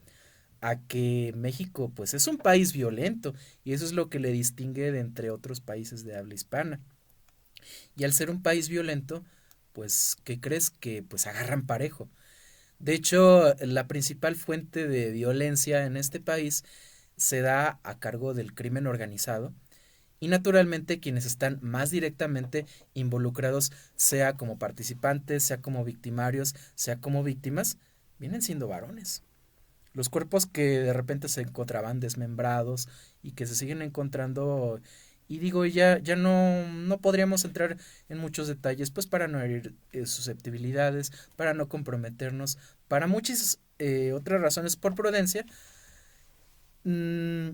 a que México pues es un país violento y eso es lo que le distingue de entre otros países de habla hispana. Y al ser un país violento, pues ¿qué crees? Que pues agarran parejo. De hecho, la principal fuente de violencia en este país se da a cargo del crimen organizado y naturalmente quienes están más directamente involucrados, sea como participantes, sea como victimarios, sea como víctimas, vienen siendo varones. Los cuerpos que de repente se encontraban desmembrados y que se siguen encontrando, y digo, ya no podríamos entrar en muchos detalles, pues para no herir susceptibilidades, para no comprometernos, para muchas otras razones por prudencia. mm,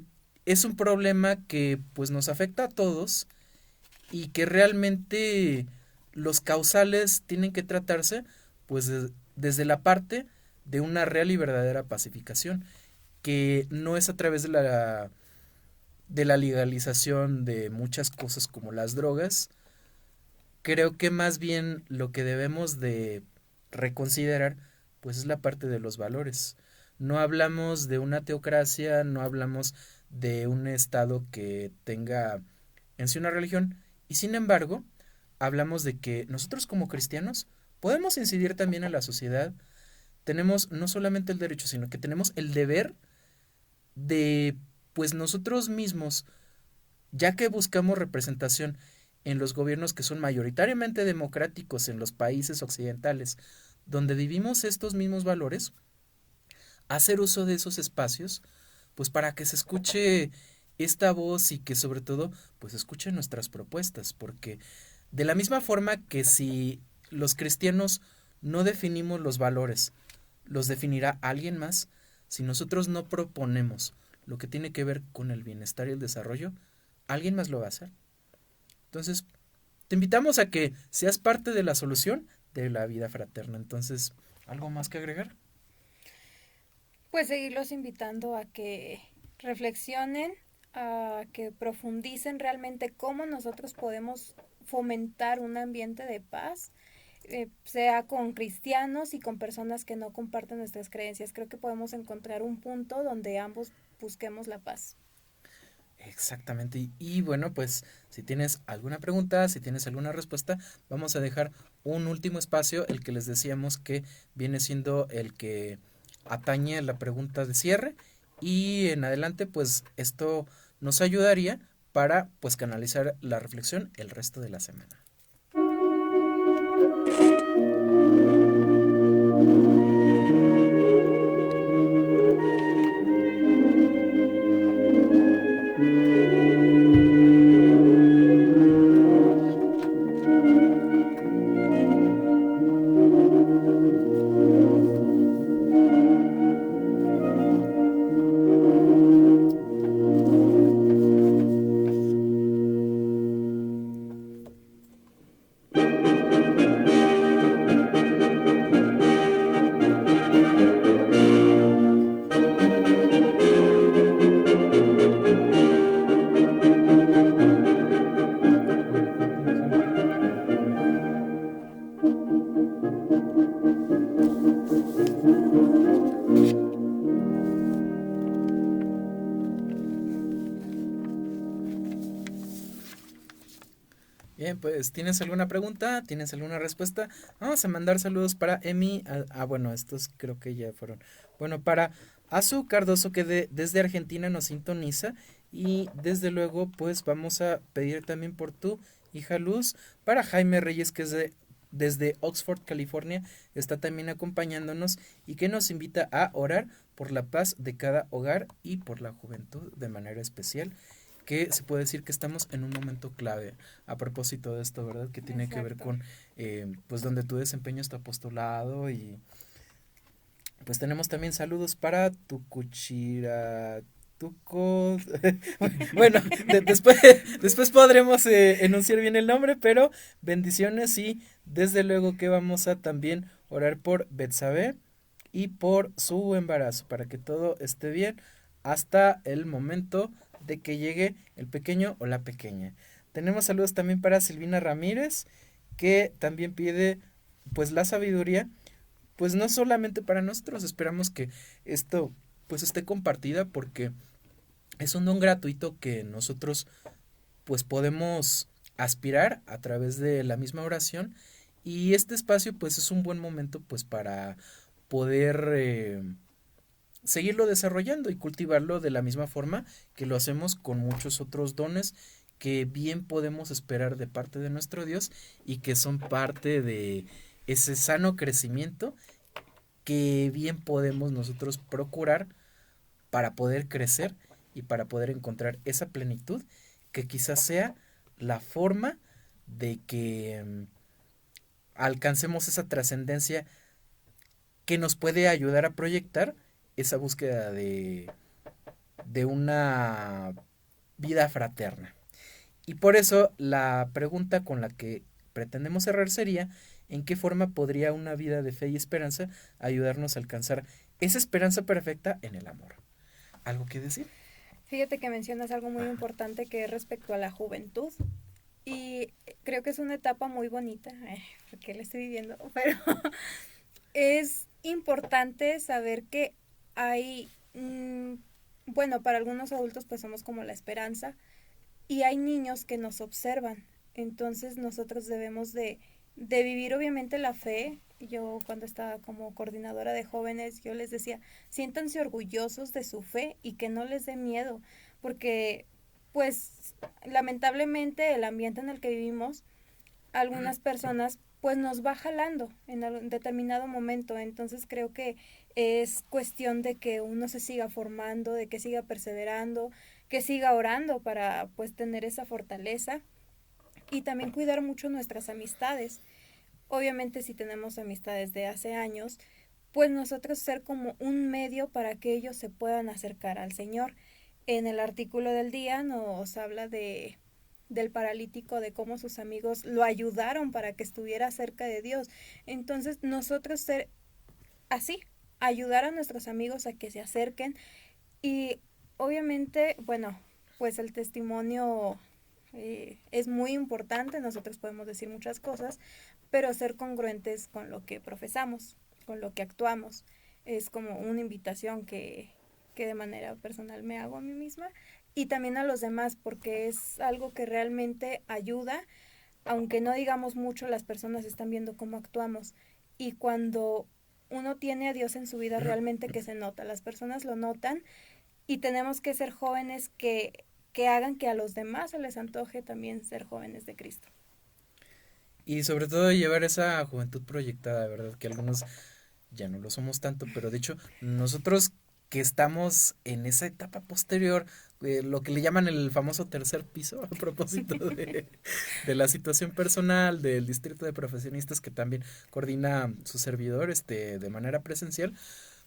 es un problema que pues nos afecta a todos y que realmente los causales tienen que tratarse pues desde la parte de una real y verdadera pacificación, que no es a través de la legalización de muchas cosas como las drogas. Creo que más bien lo que debemos de reconsiderar pues es la parte de los valores. No hablamos de una teocracia, no hablamos de un estado que tenga en sí una religión, y sin embargo hablamos de que nosotros como cristianos podemos incidir también en la sociedad. Tenemos no solamente el derecho, sino que tenemos el deber de pues nosotros mismos, ya que buscamos representación en los gobiernos que son mayoritariamente democráticos en los países occidentales, donde vivimos estos mismos valores, hacer uso de esos espacios, pues para que se escuche esta voz y que sobre todo pues escuche nuestras propuestas, porque de la misma forma que si los cristianos no definimos los valores, los definirá alguien más, si nosotros no proponemos lo que tiene que ver con el bienestar y el desarrollo, alguien más lo va a hacer. Entonces, te invitamos a que seas parte de la solución de la vida fraterna. Entonces, ¿algo más que agregar? Pues seguirlos invitando a que reflexionen, a que profundicen realmente cómo nosotros podemos fomentar un ambiente de paz, sea con cristianos y con personas que no comparten nuestras creencias. Creo que podemos encontrar un punto donde ambos busquemos la paz. Exactamente. Y bueno, pues si tienes alguna pregunta, si tienes alguna respuesta, vamos a dejar un último espacio, el que les decíamos que viene siendo el que atañe a la pregunta de cierre. Y en adelante, pues esto nos ayudaría para pues canalizar la reflexión el resto de la semana. Bueno, falta un ejemplo. Bien, pues, ¿tienes alguna pregunta? ¿Tienes alguna respuesta? Vamos a mandar saludos para Emi. Bueno, estos creo que ya fueron. Bueno, para Azu Cardoso, que desde Argentina nos sintoniza. Y desde luego, pues vamos a pedir también por tu hija Luz. Para Jaime Reyes, que es desde Oxford, California, está también acompañándonos y que nos invita a orar por la paz de cada hogar y por la juventud de manera especial. que se puede decir que estamos en un momento clave a propósito de esto, ¿verdad? Que tiene que ver con, pues, donde tú desempeñas tu apostolado. Y pues tenemos también saludos para Tucuchira. Tuco. Bueno, después podremos enunciar bien el nombre, pero bendiciones y desde luego que vamos a también orar por Betsabe y por su embarazo, para que todo esté bien hasta el momento de que llegue el pequeño o la pequeña. Tenemos saludos también para Silvina Ramírez, que también pide pues la sabiduría, pues no solamente para nosotros, esperamos que esto pues esté compartida, porque es un don gratuito que nosotros pues podemos aspirar a través de la misma oración, y este espacio pues es un buen momento pues para poder seguirlo desarrollando y cultivarlo de la misma forma que lo hacemos con muchos otros dones que bien podemos esperar de parte de nuestro Dios y que son parte de ese sano crecimiento que bien podemos nosotros procurar para poder crecer y para poder encontrar esa plenitud que quizás sea la forma de que alcancemos esa trascendencia que nos puede ayudar a proyectar esa búsqueda de una vida fraterna. Y por eso la pregunta con la que pretendemos cerrar sería: ¿en qué forma podría una vida de fe y esperanza ayudarnos a alcanzar esa esperanza perfecta en el amor? ¿Algo que decir? Fíjate que mencionas algo muy importante, que es respecto a la juventud. Y creo que es una etapa muy bonita, porque la estoy viviendo, pero es importante saber que hay, bueno, para algunos adultos pues somos como la esperanza, y hay niños que nos observan. Entonces nosotros debemos de vivir obviamente la fe. Yo cuando estaba como coordinadora de jóvenes, yo les decía, siéntanse orgullosos de su fe y que no les dé miedo, porque pues lamentablemente el ambiente en el que vivimos, algunas personas pues nos va jalando en un determinado momento. Entonces creo que es cuestión de que uno se siga formando, de que siga perseverando, que siga orando para pues tener esa fortaleza, y también cuidar mucho nuestras amistades. Obviamente si tenemos amistades de hace años, pues nosotros ser como un medio para que ellos se puedan acercar al Señor. En el artículo del día nos habla del paralítico, de cómo sus amigos lo ayudaron para que estuviera cerca de Dios. Entonces nosotros ser así, ayudar a nuestros amigos a que se acerquen. Y obviamente, bueno, pues el testimonio es muy importante. Nosotros podemos decir muchas cosas, pero ser congruentes con lo que profesamos, con lo que actuamos. Es como una invitación que de manera personal me hago a mí misma y también a los demás, porque es algo que realmente ayuda. Aunque no digamos mucho, las personas están viendo cómo actuamos, y cuando uno tiene a Dios en su vida, realmente que se nota, las personas lo notan, y tenemos que ser jóvenes que hagan que a los demás se les antoje también ser jóvenes de Cristo. Y sobre todo llevar esa juventud proyectada, ¿verdad? Que algunos ya no lo somos tanto, pero de hecho nosotros que estamos en esa etapa posterior, lo que le llaman el famoso tercer piso, a propósito de la situación personal del distrito de profesionistas que también coordina su servidor de manera presencial,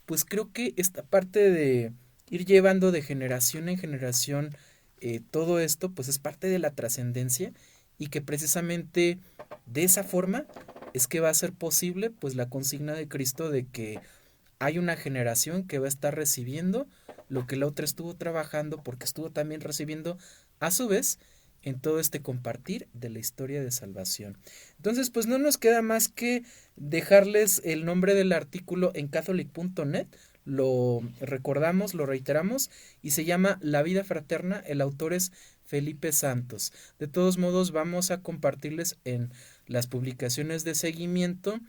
pues creo que esta parte de ir llevando de generación en generación todo esto, pues es parte de la trascendencia, y que precisamente de esa forma es que va a ser posible pues la consigna de Cristo de que hay una generación que va a estar recibiendo lo que la otra estuvo trabajando, porque estuvo también recibiendo a su vez en todo este compartir de la historia de salvación. Entonces, pues no nos queda más que dejarles el nombre del artículo en catholic.net. Lo recordamos, lo reiteramos, y se llama La vida fraterna. El autor es Felipe Santos. De todos modos, vamos a compartirles en las publicaciones de seguimiento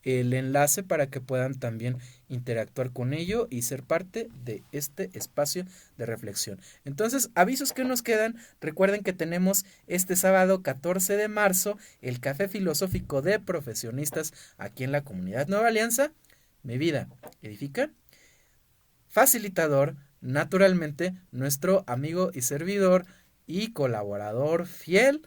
el enlace para que puedan también interactuar con ello y ser parte de este espacio de reflexión. Entonces, avisos que nos quedan: recuerden que tenemos este sábado 14 de marzo el Café Filosófico de Profesionistas aquí en la Comunidad Nueva Alianza. Mi vida edifica. Facilitador, naturalmente, nuestro amigo y servidor y colaborador fiel,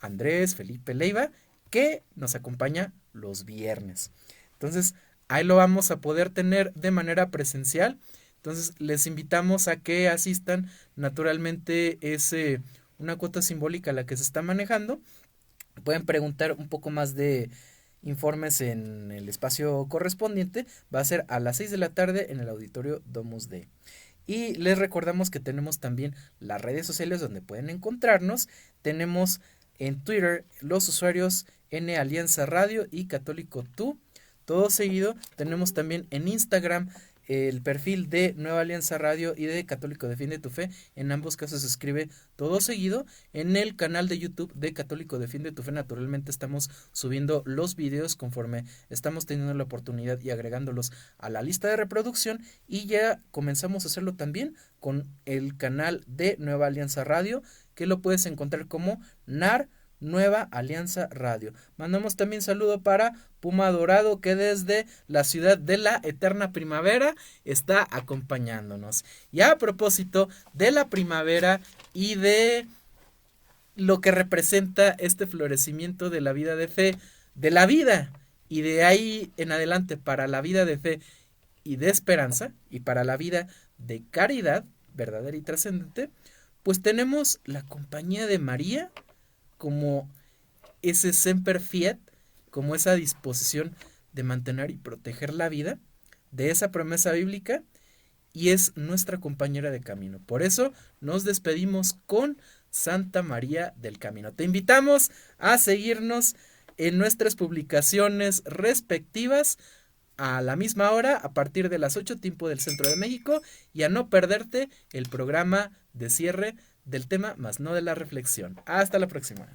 Andrés Felipe Leiva, que nos acompaña los viernes. Entonces, ahí lo vamos a poder tener de manera presencial. Entonces, les invitamos a que asistan. Naturalmente es una cuota simbólica la que se está manejando. Pueden preguntar un poco más de informes en el espacio correspondiente. Va a ser a las 6 de la tarde en el auditorio Domus Dei. Y les recordamos que tenemos también las redes sociales donde pueden encontrarnos. Tenemos en Twitter los usuarios N Alianza Radio y Católico Tú, todo seguido. Tenemos también en Instagram el perfil de Nueva Alianza Radio y de Católico Defiende tu Fe. En ambos casos se escribe todo seguido. En el canal de YouTube de Católico Defiende tu Fe, naturalmente estamos subiendo los videos conforme estamos teniendo la oportunidad y agregándolos a la lista de reproducción. Y ya comenzamos a hacerlo también con el canal de Nueva Alianza Radio, que lo puedes encontrar como NAR Nueva Alianza Radio. Mandamos también saludo para Puma Dorado, que desde la ciudad de la eterna primavera está acompañándonos. Y a propósito de la primavera y de lo que representa este florecimiento de la vida de fe, de la vida, y de ahí en adelante para la vida de fe y de esperanza, y para la vida de caridad verdadera y trascendente, pues tenemos la compañía de María como ese semper fiat, como esa disposición de mantener y proteger la vida, de esa promesa bíblica, y es nuestra compañera de camino. Por eso nos despedimos con Santa María del Camino. Te invitamos a seguirnos en nuestras publicaciones respectivas a la misma hora, a partir de las 8 tiempo del Centro de México, y a no perderte el programa de cierre del tema, más no de la reflexión. Hasta la próxima.